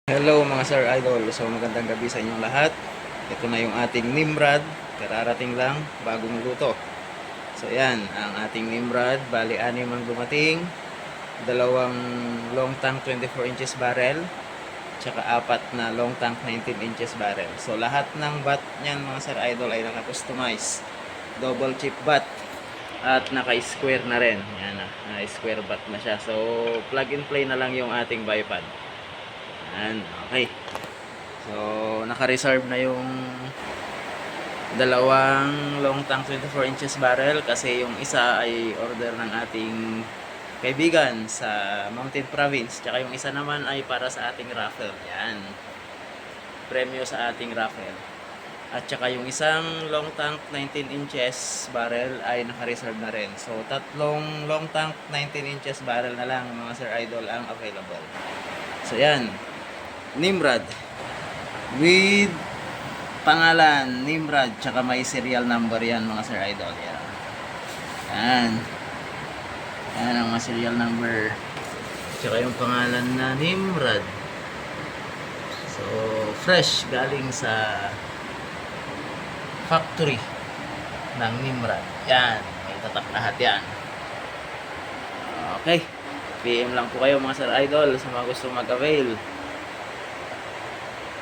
Hello mga Sir Idol. So magandang gabi sa inyong lahat. Ito na yung ating Nimrod. Kararating lang, bagong luto. So yan, ang ating Nimrod. Bali, 6 ang dumating. Dalawang long tank 24 inches barrel. Tsaka 4 na long tank 19 inches barrel. So lahat ng bat niyan mga Sir Idol ay naka-customize. Double chip bat. At naka-square na rin. Yan na, square bat na siya. So plug and play na lang yung ating bipod. Yan, okay. So, naka-reserve na yung dalawang long tank 24 inches barrel kasi yung isa ay order ng ating kaibigan sa Mountain Province. Tsaka yung isa naman ay para sa ating raffle. Yan. Premyo sa ating raffle. At tsaka yung isang long tank 19 inches barrel ay naka-reserve na rin. So, tatlong long tank 19 inches barrel na lang mga Sir Idol ang available. So, yan. Nimrod with pangalan Nimrod tsaka may serial number yan mga Sir Idol. Yan ang mga serial number tsaka yung pangalan na Nimrod. So fresh galing sa factory ng Nimrod. Yan, may tatak lahat yan. Okay, PM lang po kayo mga Sir Idol sa mga gusto mag-avail.